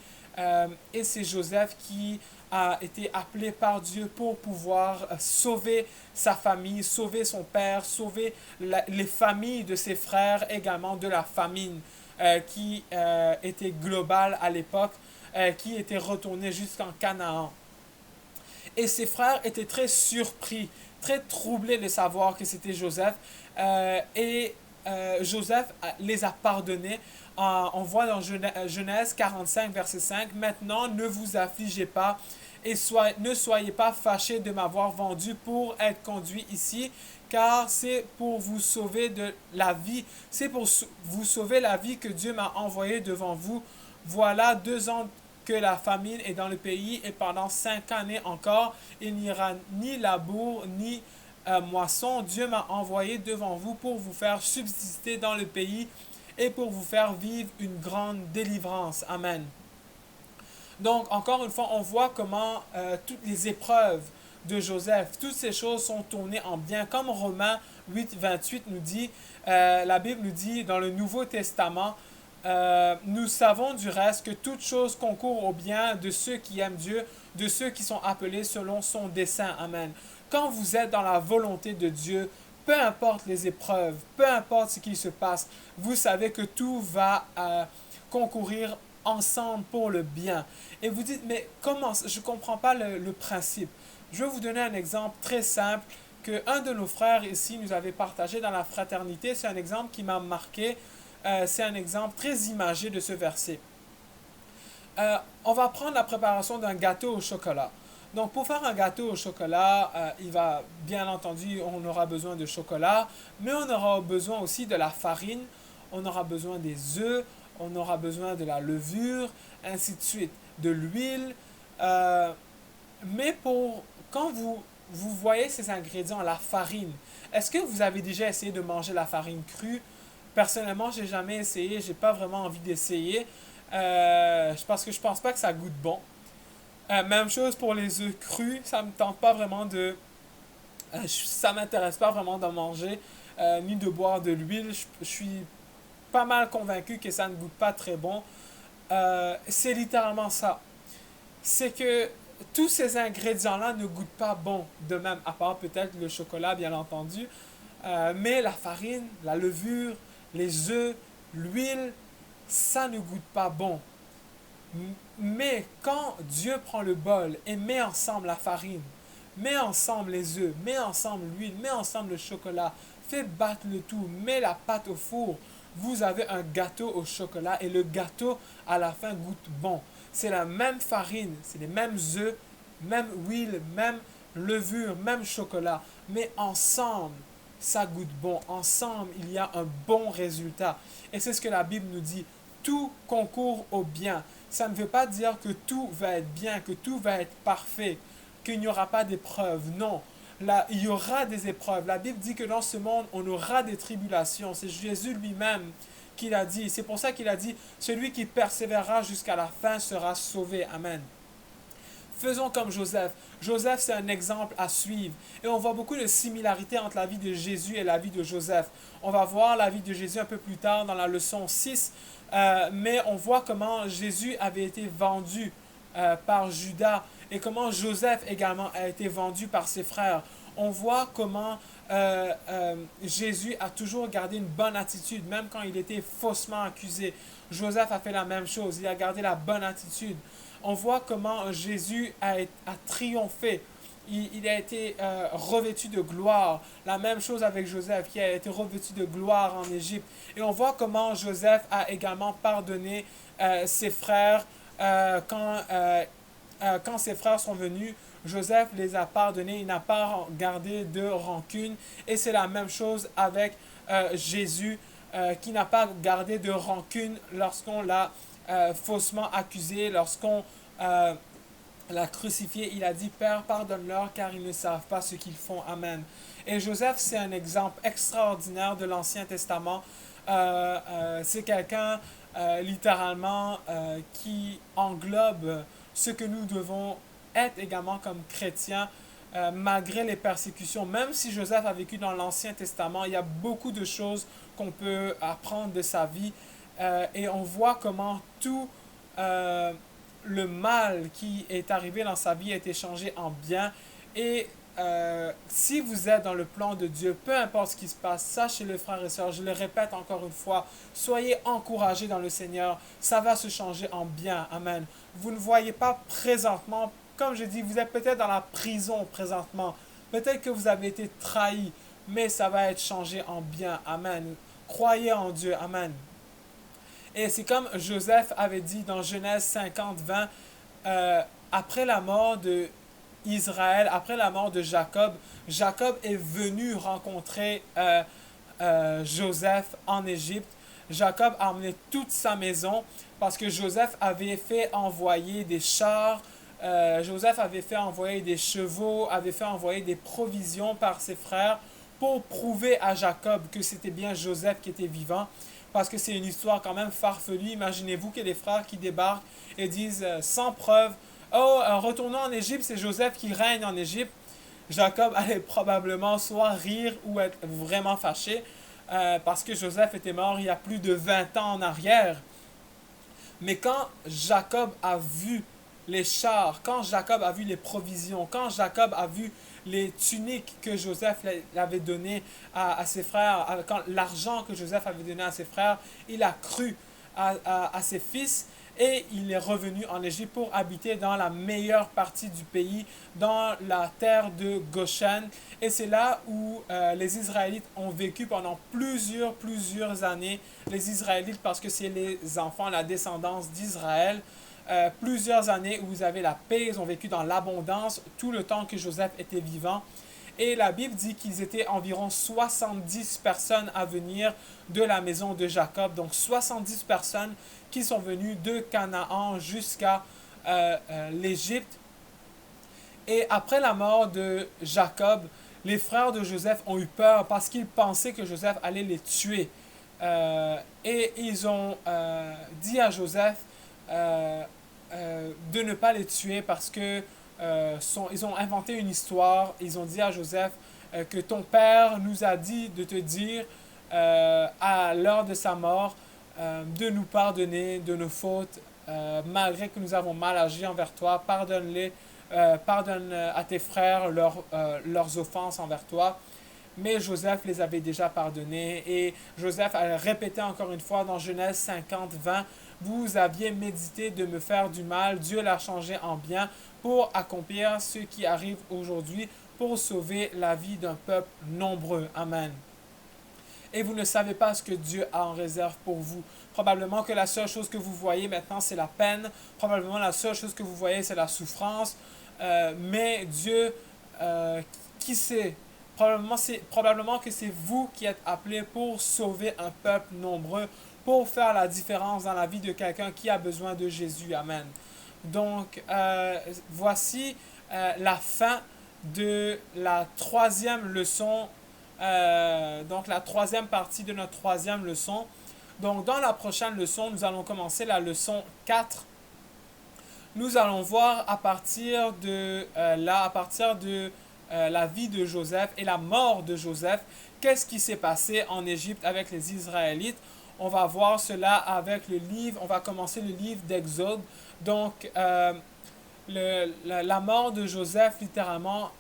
Et c'est Joseph qui a été appelé par Dieu pour pouvoir sauver sa famille, sauver son père, sauver les familles de ses frères, également de la famine qui était globale à l'époque, qui était retournée jusqu'en Canaan. Et ses frères étaient très surpris, très troublés de savoir que c'était Joseph. Joseph les a pardonnés. On voit dans Genèse 45, verset 5, maintenant ne vous affligez pas et ne soyez pas fâchés de m'avoir vendu pour être conduit ici, car c'est pour vous sauver de la vie. C'est pour vous sauver la vie que Dieu m'a envoyé devant vous. Voilà 2 ans que la famine est dans le pays et pendant 5 années encore, il n'y aura ni labour ni moisson. Dieu m'a envoyé devant vous pour vous faire subsister dans le pays et pour vous faire vivre une grande délivrance. Amen. Donc, encore une fois, on voit comment toutes les épreuves de Joseph, toutes ces choses sont tournées en bien. Comme Romains 8, 28 nous dit, la Bible nous dit dans le Nouveau Testament, nous savons du reste que toute chose concourt au bien de ceux qui aiment Dieu, de ceux qui sont appelés selon son dessein. Amen. Quand vous êtes dans la volonté de Dieu, peu importe les épreuves, peu importe ce qui se passe, vous savez que tout va concourir ensemble pour le bien. Et vous dites, mais comment? Je ne comprends pas le principe. Je vais vous donner un exemple très simple que un de nos frères ici nous avait partagé dans la fraternité. C'est un exemple qui m'a marqué. C'est un exemple très imagé de ce verset. On va prendre la préparation d'un gâteau au chocolat. Donc pour faire un gâteau au chocolat, il va bien entendu, on aura besoin de chocolat, mais on aura besoin aussi de la farine, on aura besoin des œufs, on aura besoin de la levure, ainsi de suite, de l'huile. Euh, mais pour quand vous voyez ces ingrédients, la farine, est-ce que vous avez déjà essayé de manger la farine crue? Personnellement, j'ai jamais essayé, j'ai pas vraiment envie d'essayer parce que je pense pas que ça goûte bon. Même chose pour les œufs crus, ça me tente pas vraiment de, ça m'intéresse pas vraiment d'en manger ni de boire de l'huile. Je suis pas mal convaincu que ça ne goûte pas très bon. C'est littéralement ça. C'est que tous ces ingrédients-là ne goûtent pas bon de même, à part peut-être le chocolat, bien entendu. Mais la farine, la levure, les œufs, l'huile, ça ne goûte pas bon. Mais quand Dieu prend le bol et met ensemble la farine, met ensemble les œufs, met ensemble l'huile, met ensemble le chocolat, fait battre le tout, met la pâte au four, vous avez un gâteau au chocolat et le gâteau à la fin goûte bon. C'est la même farine, c'est les mêmes œufs, même huile, même levure, même chocolat, mais ensemble, ça goûte bon. Ensemble, il y a un bon résultat. Et c'est ce que la Bible nous dit. Tout concourt au bien. Ça ne veut pas dire que tout va être bien, que tout va être parfait, qu'il n'y aura pas d'épreuves. Non. Là, il y aura des épreuves. La Bible dit que dans ce monde, on aura des tribulations. C'est Jésus lui-même qui l'a dit. C'est pour ça qu'il a dit, celui qui persévérera jusqu'à la fin sera sauvé. Amen. Faisons comme Joseph. Joseph, c'est un exemple à suivre. Et on voit beaucoup de similarités entre la vie de Jésus et la vie de Joseph. On va voir la vie de Jésus un peu plus tard dans la leçon 6. Mais on voit comment Jésus avait été vendu par Judas et comment Joseph également a été vendu par ses frères. On voit comment Jésus a toujours gardé une bonne attitude, même quand il était faussement accusé. Joseph a fait la même chose, il a gardé la bonne attitude. On voit comment Jésus a triomphé. Il a été revêtu de gloire. La même chose avec Joseph, qui a été revêtu de gloire en Égypte. Et on voit comment Joseph a également pardonné ses frères quand ses frères sont venus. Joseph les a pardonnés, il n'a pas gardé de rancune. Et c'est la même chose avec Jésus, qui n'a pas gardé de rancune lorsqu'on l'a faussement accusé, lorsqu'on l'a crucifié. Il a dit, Père, pardonne-leur car ils ne savent pas ce qu'ils font. Amen. Et Joseph, c'est un exemple extraordinaire de l'Ancien Testament. C'est quelqu'un littéralement qui englobe ce que nous devons être également comme chrétiens malgré les persécutions. Même si Joseph a vécu dans l'Ancien Testament, il y a beaucoup de choses qu'on peut apprendre de sa vie et on voit comment tout le mal qui est arrivé dans sa vie a été changé en bien. Et si vous êtes dans le plan de Dieu, peu importe ce qui se passe, sachez-le frères et sœurs, je le répète encore une fois, soyez encouragés dans le Seigneur, ça va se changer en bien. Amen. Vous ne voyez pas présentement, comme je dis, vous êtes peut-être dans la prison présentement, peut-être que vous avez été trahi, mais ça va être changé en bien. Amen. Croyez en Dieu. Amen. Et c'est comme Joseph avait dit dans Genèse 50-20, après la mort de Israël, après la mort de Jacob, Jacob est venu rencontrer Joseph en Égypte. Jacob a emmené toute sa maison parce que Joseph avait fait envoyer des chars, Joseph avait fait envoyer des chevaux, avait fait envoyer des provisions par ses frères pour prouver à Jacob que c'était bien Joseph qui était vivant. Parce que c'est une histoire quand même farfelue. Imaginez-vous que les frères qui débarquent et disent sans preuve, oh, retournons en Égypte, c'est Joseph qui règne en Égypte. Jacob allait probablement soit rire ou être vraiment fâché parce que Joseph était mort il y a plus de 20 ans en arrière. Mais quand Jacob a vu les chars, quand Jacob a vu les provisions, quand Jacob a vu les tuniques que Joseph avait données à ses frères, quand l'argent que Joseph avait donné à ses frères, il a cru à ses fils et il est revenu en Égypte pour habiter dans la meilleure partie du pays, dans la terre de Goshen. Et c'est là où les Israélites ont vécu pendant plusieurs années. Les Israélites, parce que c'est les enfants, la descendance d'Israël. plusieurs années où vous avez la paix, ils ont vécu dans l'abondance tout le temps que Joseph était vivant. Et la Bible dit qu'ils étaient environ 70 personnes à venir de la maison de Jacob. Donc 70 personnes qui sont venues de Canaan jusqu'à l'Égypte. Et après la mort de Jacob, les frères de Joseph ont eu peur parce qu'ils pensaient que Joseph allait les tuer. Et ils ont dit à Joseph de ne pas les tuer parce que ils ont inventé une histoire. Ils ont dit à Joseph que ton père nous a dit de te dire à l'heure de sa mort de nous pardonner de nos fautes malgré que nous avons mal agi envers toi. Pardonne-les, pardonne à tes frères leurs offenses envers toi. Mais Joseph les avait déjà pardonnés et Joseph a répété encore une fois dans Genèse 50, 20, vous aviez médité de me faire du mal, Dieu l'a changé en bien pour accomplir ce qui arrive aujourd'hui, pour sauver la vie d'un peuple nombreux. Amen. Et vous ne savez pas ce que Dieu a en réserve pour vous. Probablement que la seule chose que vous voyez maintenant, c'est la peine. Probablement la seule chose que vous voyez, c'est la souffrance. Mais Dieu, qui sait, probablement que c'est vous qui êtes appelés pour sauver un peuple nombreux, pour faire la différence dans la vie de quelqu'un qui a besoin de Jésus. Amen. Donc, voici la fin de la troisième leçon, donc la troisième partie de notre troisième leçon. Donc, dans la prochaine leçon, nous allons commencer la leçon 4. Nous allons voir à partir de la vie de Joseph et la mort de Joseph, qu'est-ce qui s'est passé en Égypte avec les Israélites. On va voir cela avec le livre, on va commencer le livre d'Exode. Donc, la mort de Joseph, littéralement,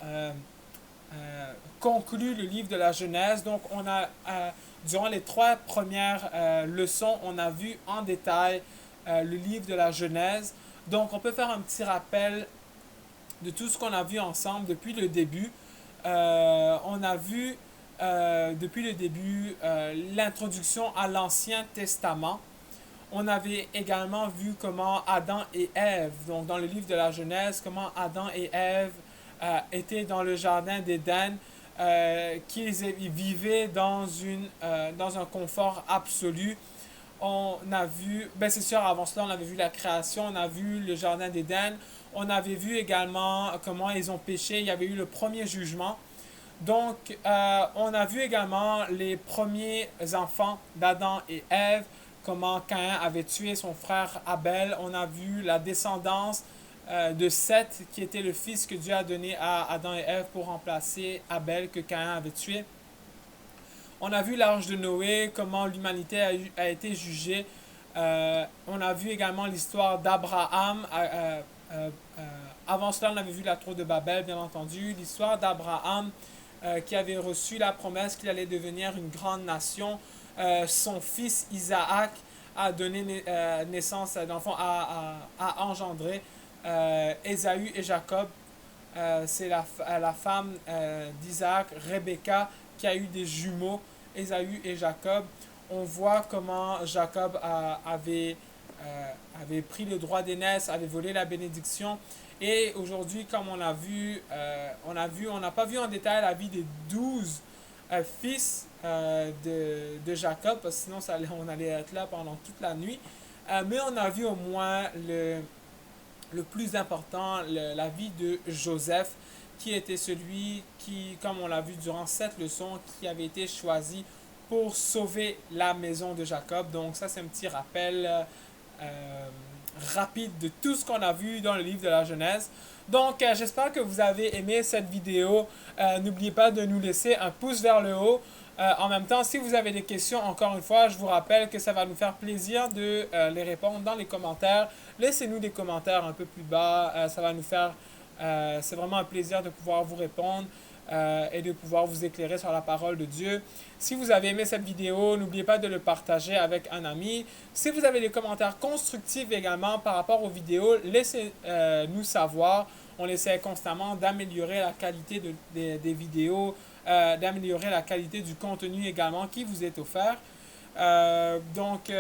conclut le livre de la Genèse. Donc, durant les 3 premières leçons, on a vu en détail le livre de la Genèse. Donc, on peut faire un petit rappel de tout ce qu'on a vu ensemble depuis le début. On a vu depuis le début l'introduction à l'Ancien Testament. On avait également vu comment Adam et Ève, donc dans le livre de la Genèse, comment Adam et Ève étaient dans le jardin d'Éden, qu'ils vivaient dans un confort absolu. On a vu, c'est sûr, avant cela, on avait vu la création, on a vu le jardin d'Éden, on avait vu également comment ils ont péché, il y avait eu le premier jugement. Donc, on a vu également les premiers enfants d'Adam et Ève, comment Caïn avait tué son frère Abel. On a vu la descendance de Seth, qui était le fils que Dieu a donné à Adam et Ève pour remplacer Abel que Caïn avait tué. On a vu l'arche de Noé, comment l'humanité a été jugée. On a vu également l'histoire d'Abraham. Avant cela, on avait vu la tour de Babel, bien entendu. L'histoire d'Abraham qui avait reçu la promesse qu'il allait devenir une grande nation. Son fils Isaac a donné naissance, a engendré Ésaü et Jacob. C'est la femme d'Isaac, Rebecca, qui a eu des jumeaux, Ésaü et Jacob. On voit comment Jacob avait pris le droit d'aînesse, avait volé la bénédiction. Et aujourd'hui, comme on n'a pas vu en détail la vie des 12 fils de Jacob, parce que sinon on allait être là pendant toute la nuit. Mais on a vu au moins le plus important, la vie de Joseph, qui était celui qui, comme on l'a vu durant cette leçon, qui avait été choisi pour sauver la maison de Jacob. Donc ça, c'est un petit rappel rapide de tout ce qu'on a vu dans le livre de la Genèse. Donc, j'espère que vous avez aimé cette vidéo. N'oubliez pas de nous laisser un pouce vers le haut. En même temps, si vous avez des questions, encore une fois, je vous rappelle que ça va nous faire plaisir de les répondre dans les commentaires. Laissez-nous des commentaires un peu plus bas. Ça va nous faire... c'est vraiment un plaisir de pouvoir vous répondre et de pouvoir vous éclairer sur la parole de Dieu. Si vous avez aimé cette vidéo, n'oubliez pas de le partager avec un ami. Si vous avez des commentaires constructifs également par rapport aux vidéos, laissez-nous savoir. On essaie constamment d'améliorer la qualité des vidéos, d'améliorer la qualité du contenu également qui vous est offert. Donc,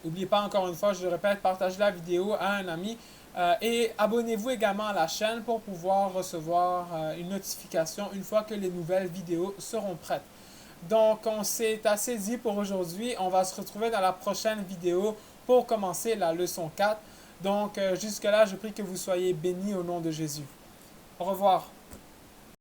N'oubliez pas encore une fois, je le répète, partagez la vidéo à un ami et abonnez-vous également à la chaîne pour pouvoir recevoir une notification une fois que les nouvelles vidéos seront prêtes. Donc, on s'est assez dit pour aujourd'hui. On va se retrouver dans la prochaine vidéo pour commencer la leçon 4. Donc, jusque-là, je prie que vous soyez bénis au nom de Jésus. Au revoir.